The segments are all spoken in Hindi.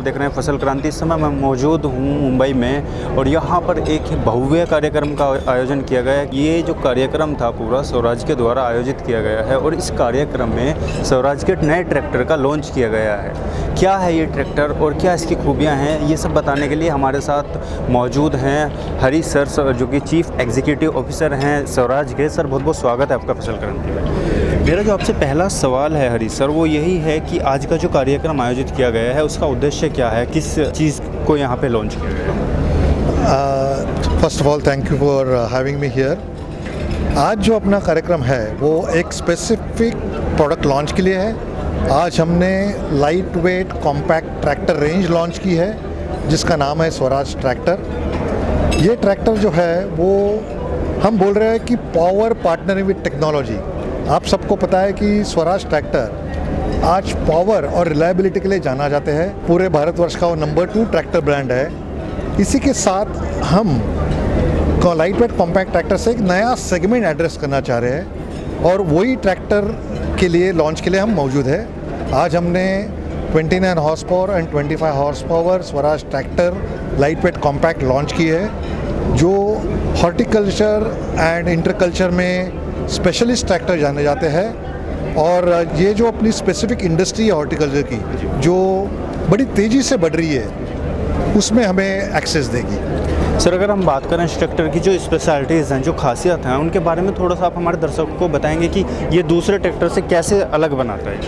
देख रहे हैं फसल क्रांति। इस समय मैं मौजूद हूँ मुंबई में और यहाँ पर एक भव्य कार्यक्रम का आयोजन किया गया है। ये जो कार्यक्रम था पूरा स्वराज के द्वारा आयोजित किया गया है और इस कार्यक्रम में स्वराज के नए ट्रैक्टर का लॉन्च किया गया है। क्या है ये ट्रैक्टर और क्या इसकी खूबियाँ हैं, ये सब बताने के लिए हमारे साथ मौजूद हैं हरीश सर, जो कि चीफ एग्जीक्यूटिव ऑफिसर हैं स्वराज के। सर बहुत बहुत स्वागत है आपका फसल क्रांति में। मेरा जो आपसे पहला सवाल है हरीश सर, वो यही है कि आज का जो कार्यक्रम आयोजित किया गया है उसका उद्देश्य क्या है, किस चीज़ को यहाँ पे लॉन्च किया गया है? First of all thank you for having me here. आज जो अपना कार्यक्रम है वो एक स्पेसिफिक प्रोडक्ट लॉन्च के लिए है। आज हमने light weight compact tractor range launch की है जिसका नाम है स्वराज ट्रैक्टर। ये ट्रैक्टर जो है वो हम बोल रहे हैं कि पावर पार्टनरिंग विद टेक्नोलॉजी। आप सबको पता है कि स्वराज ट्रैक्टर आज पावर और रिलायबिलिटी के लिए जाना जाते हैं। पूरे भारतवर्ष का वो नंबर 2 ट्रैक्टर ब्रांड है। इसी के साथ हम लाइट वेट कॉम्पैक्ट ट्रैक्टर से एक नया सेगमेंट एड्रेस करना चाह रहे हैं और वही ट्रैक्टर के लिए लॉन्च के लिए हम मौजूद है। आज हमने 29 horse power and 25 horse power Swaraj tractor light weight compact launch की है, जो हॉर्टिकल्चर एंड इंटरकल्चर में स्पेशलिस्ट ट्रैक्टर जाने जाते हैं। और ये जो अपनी स्पेसिफिक इंडस्ट्री है हॉर्टिकल्चर की, जो बड़ी तेज़ी से बढ़ रही है, उसमें हमें एक्सेस देगी। सर अगर हम बात करें इस ट्रैक्टर की जो स्पेशलिटीज़ हैं, जो खासियत हैं, उनके बारे में थोड़ा सा आप हमारे दर्शकों को बताएंगे कि ये दूसरे ट्रैक्टर से कैसे अलग बनाता है?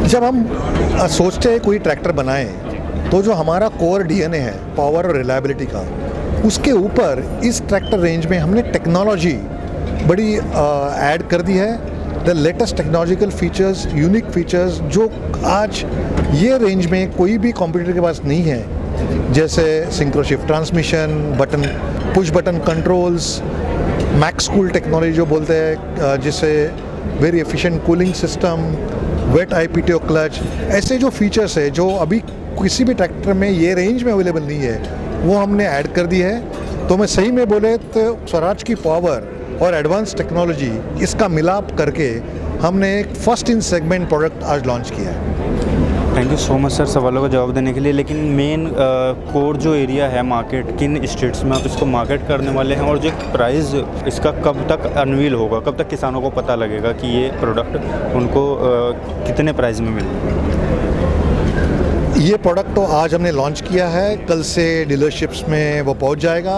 जब हम सोचते हैं कोई ट्रैक्टर बनाएं तो जो हमारा कोर डीएनए है पावर और रिलायबिलिटी का, उसके ऊपर इस ट्रैक्टर रेंज में हमने टेक्नोलॉजी बड़ी ऐड कर दी है। The latest technological features, unique features जो आज ये रेंज में कोई भी कॉम्पिटिटर के पास नहीं है, जैसे synchro shift transmission, button push button controls, max cool technology जो बोलते हैं, जिससे very efficient cooling system, wet IPTO clutch, ऐसे जो फीचर्स है जो अभी किसी भी ट्रैक्टर में ये रेंज में अवेलेबल नहीं है, वो हमने ऐड कर दी है। तो मैं सही में बोले तो स्वराज की पावर और एडवांस टेक्नोलॉजी इसका मिलाप करके हमने एक फर्स्ट इन सेगमेंट प्रोडक्ट आज लॉन्च किया है। Thank you so much sir सवालों का जवाब देने के लिए। लेकिन मेन कोर जो एरिया है मार्केट, किन स्टेट्स में आप इसको मार्केट करने वाले हैं और जो प्राइस इसका कब तक अनवील होगा, कब तक किसानों को पता लगेगा कि ये प्रोडक्ट उनको कितने प्राइस में मिलेगा? ये प्रोडक्ट तो आज हमने लॉन्च किया है, कल से डीलरशिप्स में वो पहुंच जाएगा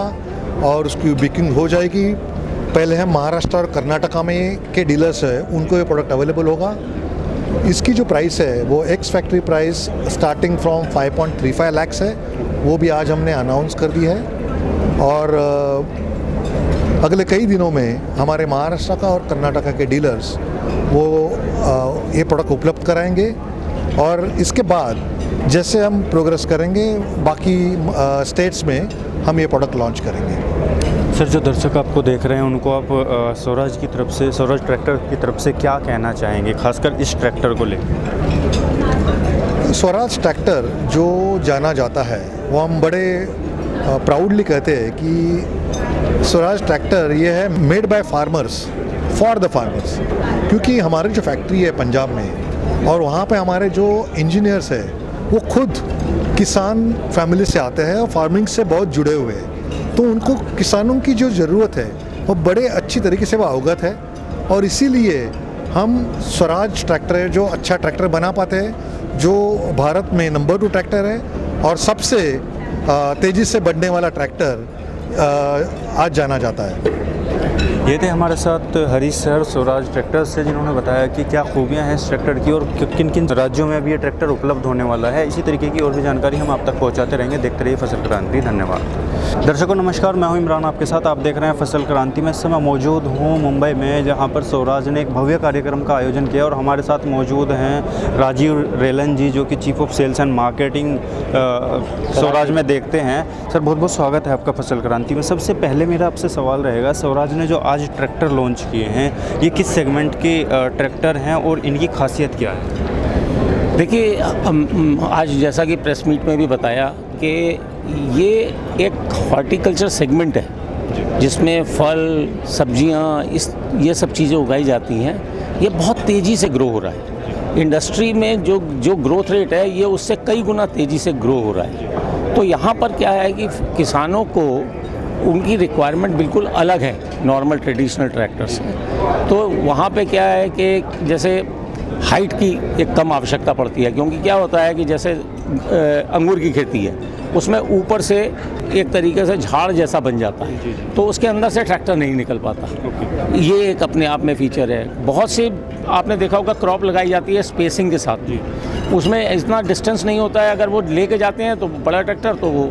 और उसकी बुकिंग हो जाएगी। पहले हम महाराष्ट्र और कर्नाटका में के डीलर्स हैं उनको ये प्रोडक्ट अवेलेबल होगा। इसकी जो प्राइस है वो ex factory price starting from 5.35 lakh है, वो भी आज हमने अनाउंस कर दी है। और अगले कई दिनों में हमारे महाराष्ट्र का और कर्नाटका के डीलर्स वो ये प्रोडक्ट उपलब्ध कराएंगे और इसके बाद जैसे हम प्रोग्रेस करेंगे बाकी स्टेट्स में हम ये प्रोडक्ट लॉन्च करेंगे। सर जो दर्शक आपको देख रहे हैं उनको आप स्वराज की तरफ से, स्वराज ट्रैक्टर की तरफ से क्या कहना चाहेंगे, खासकर इस ट्रैक्टर को लेकर? स्वराज ट्रैक्टर जो जाना जाता है वो हम बड़े प्राउडली कहते हैं कि स्वराज ट्रैक्टर ये है made by farmers for the farmers. क्योंकि हमारी जो फैक्ट्री है पंजाब में और वहाँ पे हमारे जो इंजीनियर्स हैं वो खुद किसान फैमिली से आते हैं और फार्मिंग से बहुत जुड़े हुए हैं, तो उनको किसानों की जो ज़रूरत है वो बड़े अच्छी तरीके से वो अवगत है। और इसीलिए हम स्वराज ट्रैक्टर जो अच्छा ट्रैक्टर बना पाते हैं, जो भारत में नंबर 2 ट्रैक्टर है और सबसे तेज़ी से बढ़ने वाला ट्रैक्टर आज जाना जाता है। ये थे हमारे साथ हरीश सर स्वराज ट्रैक्टर से, जिन्होंने बताया कि क्या खूबियां हैं इस ट्रैक्टर की और किन किन राज्यों में अभी ये ट्रैक्टर उपलब्ध होने वाला है। इसी तरीके की और भी जानकारी हम आप तक पहुंचाते रहेंगे। देखते रहिए फसल क्रांति। धन्यवाद। दर्शकों नमस्कार, मैं हूं इमरान, आपके साथ आप देख रहे हैं फसल क्रांति में। इस समय मौजूद हूं मुंबई में, जहां पर स्वराज ने एक भव्य कार्यक्रम का आयोजन किया और हमारे साथ मौजूद हैं राजीव रेलन जी, जो कि chief of sales and marketing Swaraj में देखते हैं। सर बहुत बहुत स्वागत है आपका फसल क्रांति में। सबसे पहले मेरा आपसे सवाल रहेगा, स्वराज ने जो आज ट्रैक्टर लॉन्च किए हैं, ये किस सेगमेंट के ट्रैक्टर हैं और इनकी खासियत क्या है? देखिए, आज जैसा कि प्रेस मीट में भी बताया कि ये एक हॉर्टिकल्चर सेगमेंट है जिसमें फल, सब्जियां, ये सब चीज़ें उगाई जाती हैं। ये बहुत तेज़ी से ग्रो हो रहा है इंडस्ट्री में जो ग्रोथ रेट है ये उससे कई गुना तेज़ी से ग्रो हो रहा है। तो यहाँ पर क्या है कि किसानों को उनकी रिक्वायरमेंट बिल्कुल अलग है नॉर्मल ट्रेडिशनल ट्रैक्टर से। तो वहाँ पे क्या है कि जैसे हाइट की एक कम आवश्यकता पड़ती है, क्योंकि क्या होता है कि जैसे अंगूर की खेती है उसमें ऊपर से एक तरीके से झाड़ जैसा बन जाता है, तो उसके अंदर से ट्रैक्टर नहीं निकल पाता। ये एक अपने आप में फीचर है। बहुत सी आपने देखा होगा क्रॉप लगाई जाती है स्पेसिंग के साथ, उसमें इतना डिस्टेंस नहीं होता है। अगर वो लेके जाते हैं तो बड़ा ट्रैक्टर तो वो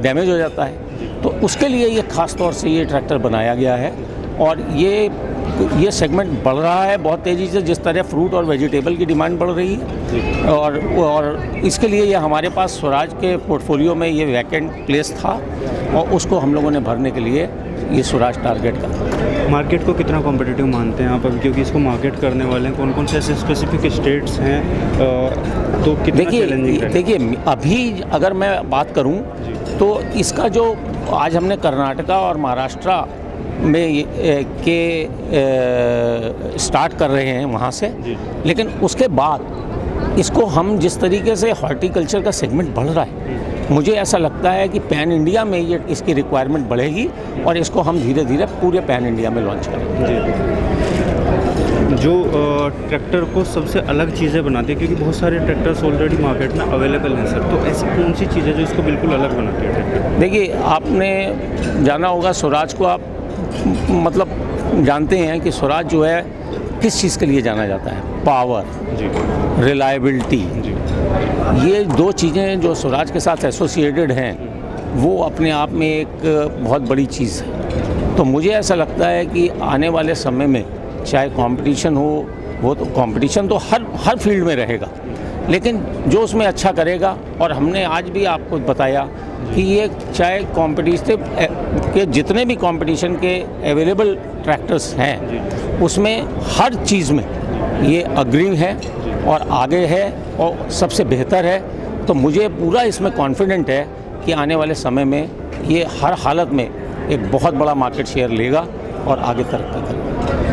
डैमेज हो जाता है। तो उसके लिए ये ख़ास तौर से ये ट्रैक्टर बनाया गया है और ये सेगमेंट बढ़ रहा है बहुत तेज़ी से, जिस तरह फ्रूट और वेजिटेबल की डिमांड बढ़ रही है। और इसके लिए ये हमारे पास स्वराज के पोर्टफोलियो में ये वैकेंट प्लेस था और उसको हम लोगों ने भरने के लिए ये स्वराज टारगेट का। मार्केट को कितना कॉम्पिटिटिव मानते हैं आप अभी, क्योंकि इसको मार्केट करने वाले हैं कौन कौन से ऐसे स्पेसिफिक स्टेट्स हैं, तो कितना चैलेंजिंग है? देखिए अभी अगर मैं बात करूं तो इसका जो आज हमने कर्नाटका और महाराष्ट्र में स्टार्ट कर रहे हैं वहाँ से, लेकिन उसके बाद इसको हम जिस तरीके से हॉर्टिकल्चर का सेगमेंट बढ़ रहा है, मुझे ऐसा लगता है कि पैन इंडिया में ये इसकी रिक्वायरमेंट बढ़ेगी और इसको हम धीरे धीरे पूरे पैन इंडिया में लॉन्च करेंगे। जो ट्रैक्टर को सबसे अलग चीज़ें बनाती है, क्योंकि बहुत सारे ट्रैक्टर्स ऑलरेडी मार्केट में अवेलेबल हैं सर, तो ऐसी कौन सी चीज़ें जो इसको बिल्कुल अलग बनाती है ट्रैक्टर? देखिए आपने जाना होगा स्वराज को, आप मतलब जानते हैं कि स्वराज जो है किस चीज़ के लिए जाना जाता है, पावर, रिलायबिलिटी। ये दो चीज़ें जो स्वराज के साथ एसोसिएटेड हैं वो अपने आप में एक बहुत बड़ी चीज़ है। तो मुझे ऐसा लगता है कि आने वाले समय में चाहे कंपटीशन हो, वो तो कंपटीशन तो हर फील्ड में रहेगा, लेकिन जो उसमें अच्छा करेगा, और हमने आज भी आपको बताया कि ये चाहे कॉम्पिटिटिव के जितने भी कंपटीशन के अवेलेबल ट्रैक्टर्स हैं उसमें हर चीज़ में ये अग्रणी है और आगे है और सबसे बेहतर है। तो मुझे पूरा इसमें कॉन्फिडेंट है कि आने वाले समय में ये हर हालत में एक बहुत बड़ा मार्केट शेयर लेगा और आगे तरक्की करेगा।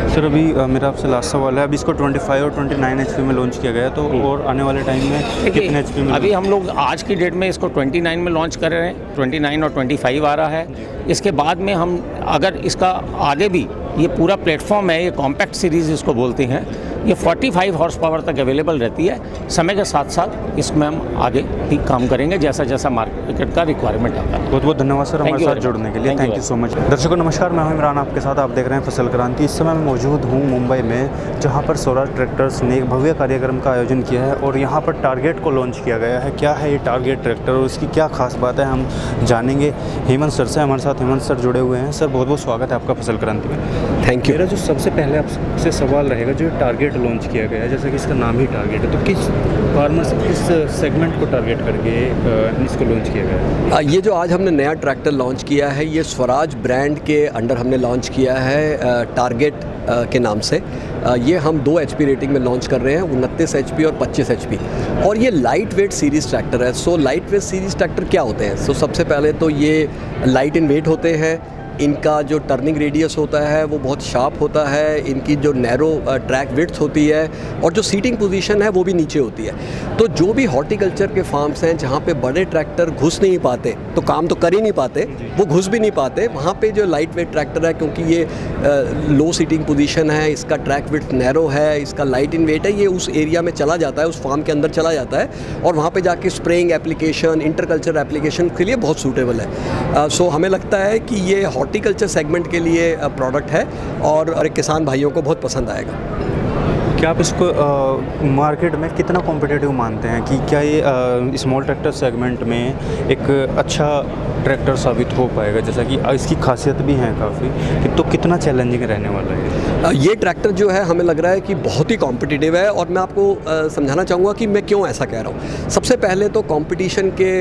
सर अभी मेरा आपसे लास्ट सवाल है, अभी इसको 25 और 29 HP में लॉन्च किया गया, तो और आने वाले टाइम में कितने HP में? अभी हम लोग आज की डेट में इसको 29 में लॉन्च कर रहे हैं, 29 और 25 आ रहा है। इसके बाद में हम अगर इसका आगे भी ये पूरा प्लेटफॉर्म है, ये कॉम्पैक्ट सीरीज़ इसको बोलते हैं, ये 45 हॉर्स पावर तक अवेलेबल रहती है। समय के साथ साथ इसमें हम आगे भी काम करेंगे जैसा जैसा मार्केट का रिक्वायरमेंट आता है। बहुत बहुत धन्यवाद सर हमारे साथ जुड़ने के लिए, थैंक यू सो मच। दर्शकों नमस्कार, मैं हूं इमरान आपके साथ, आप देख रहे हैं फसल क्रांति। इस समय मैं मौजूद हूं मुंबई में, जहां पर स्वराज ट्रैक्टर्स ने एक भव्य कार्यक्रम का आयोजन किया है और यहां पर टारगेट को लॉन्च किया गया है। क्या है ये टारगेट ट्रैक्टर और इसकी क्या खास बात है, हम जानेंगे हेमंत सर से। हमारे साथ हेमंत सर जुड़े हुए हैं। सर बहुत बहुत स्वागत है आपका फसल क्रांति में। Thank you. मेरा जो सबसे पहले आपसे सवाल रहेगा, जो टारगेट लॉन्च किया गया है, जैसा कि इसका नाम ही टारगेट है, तो किस फार्मर्स किस सेगमेंट को टारगेट करके इसको लॉन्च किया गया है? ये जो आज हमने नया ट्रैक्टर लॉन्च किया है, ये स्वराज ब्रांड के अंडर हमने लॉन्च किया है टारगेट के नाम से। ये हम 2 HP रेटिंग में लॉन्च कर रहे हैं, 29 HP और 25 HP। और ये लाइट वेट सीरीज़ ट्रैक्टर है। So light weight series tractor क्या होते हैं? सो सबसे पहले तो ये लाइट इन वेट होते हैं, इनका जो टर्निंग रेडियस होता है वो बहुत शार्प होता है, इनकी जो नैरो ट्रैक विड्थ होती है और जो सीटिंग पोजीशन है वो भी नीचे होती है। तो जो भी हॉर्टिकल्चर के फार्म्स हैं जहाँ पे बड़े ट्रैक्टर घुस नहीं पाते, तो काम तो कर ही नहीं पाते, वो घुस भी नहीं पाते, वहाँ पे जो लाइट वेट ट्रैक्टर है, क्योंकि ये लो सीटिंग पोजीशन है, इसका ट्रैक विड्थ नैरो है, इसका लाइट इन वेट है, ये उस एरिया में चला जाता है, उस फार्म के अंदर चला जाता है और वहाँ पर जाके स्प्रेइंग एप्लीकेशन, इंटरकल्चर एप्लीकेशन के लिए बहुत सूटेबल है। सो हमें लगता है कि ये हॉर्टिकल्चर सेगमेंट के लिए प्रोडक्ट है और किसान भाइयों को बहुत पसंद आएगा। क्या आप इसको मार्केट में कितना कॉम्पिटिटिव मानते हैं कि क्या ये स्मॉल ट्रैक्टर सेगमेंट में एक अच्छा ट्रैक्टर साबित हो पाएगा, जैसा कि इसकी खासियत भी है काफ़ी, तो कितना चैलेंजिंग रहने वाला है? ये ट्रैक्टर जो है हमें लग रहा है कि बहुत ही कॉम्पिटिटिव है और मैं आपको समझाना चाहूँगा कि मैं क्यों ऐसा कह रहा हूँ। सबसे पहले तो कंपटीशन के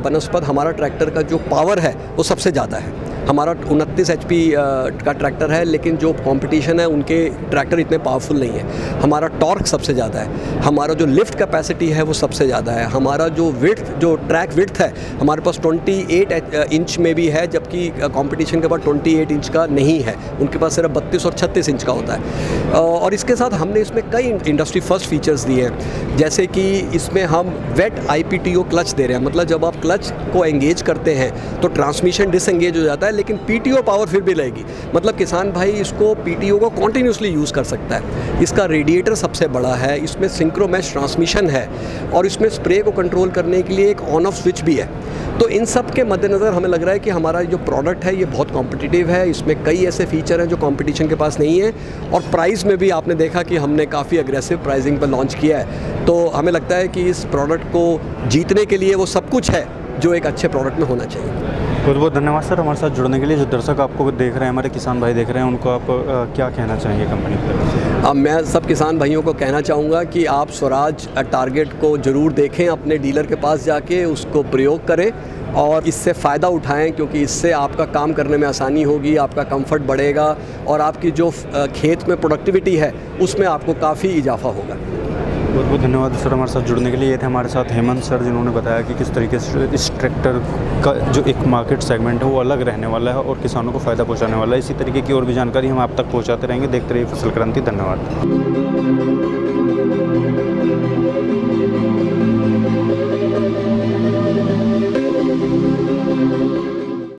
बनस्पत हमारा ट्रैक्टर का जो पावर है वो सबसे ज़्यादा है। हमारा 29 HP का ट्रैक्टर है, लेकिन जो कंपटीशन है उनके ट्रैक्टर इतने पावरफुल नहीं है। हमारा टॉर्क सबसे ज़्यादा है, हमारा जो लिफ्ट कैपेसिटी है वो सबसे ज़्यादा है, हमारा जो ट्रैक विड्थ है हमारे पास 28 इंच में भी है, जबकि कंपटीशन के बाद 28 इंच का नहीं है, उनके पास सिर्फ 32 और 36 इंच का होता है। और इसके साथ हमने इसमें कई इंडस्ट्री फर्स्ट फीचर्स दिए हैं, जैसे कि इसमें हम वेट IPTO क्लच दे रहे हैं। मतलब जब आप क्लच को एंगेज करते हैं तो ट्रांसमिशन डिसएंगेज हो जाता है, लेकिन PTO पावर फिर भी रहेगी। मतलब किसान भाई इसको PTO को कॉन्टीन्यूसली यूज़ कर सकता है। इसका रेडिएटर सबसे बड़ा है, इसमें सिंक्रोमैश ट्रांसमिशन है और इसमें स्प्रे को कंट्रोल करने के लिए एक ऑन ऑफ स्विच भी है। तो इन सब के मद्देनज़र हमें लग रहा है कि हमारा जो प्रोडक्ट है ये बहुत कॉम्पिटिटिव है, इसमें कई ऐसे फीचर हैं जो कंपटीशन के पास नहीं है, और प्राइस में भी आपने देखा कि हमने काफ़ी अग्रेसिव प्राइसिंग पर लॉन्च किया है। तो हमें लगता है कि इस प्रोडक्ट को जीतने के लिए वो सब कुछ है जो एक अच्छे प्रोडक्ट में होना चाहिए। बहुत बहुत धन्यवाद सर हमारे साथ जुड़ने के लिए। जो दर्शक आपको देख रहे हैं, हमारे किसान भाई देख रहे हैं, उनको आप क्या कहना चाहेंगे कंपनी की तरफ से? अब मैं सब किसान भाइयों को कहना चाहूँगा कि आप स्वराज टारगेट को ज़रूर देखें, अपने डीलर के पास जाके उसको प्रयोग करें और इससे फ़ायदा उठाएं, क्योंकि इससे आपका काम करने में आसानी होगी, आपका कंफर्ट बढ़ेगा और आपकी जो खेत में प्रोडक्टिविटी है उसमें आपको काफ़ी इजाफा होगा। बहुत बहुत धन्यवाद सर हमारे साथ जुड़ने के लिए। ये थे हमारे साथ हेमंत सर, जिन्होंने बताया कि किस तरीके से इस ट्रैक्टर का जो एक मार्केट सेगमेंट है वो अलग रहने वाला है और किसानों को फ़ायदा पहुंचाने वाला है। इसी तरीके की और भी जानकारी हम आप तक पहुंचाते रहेंगे। देखते रहिए फसल क्रांति। धन्यवाद।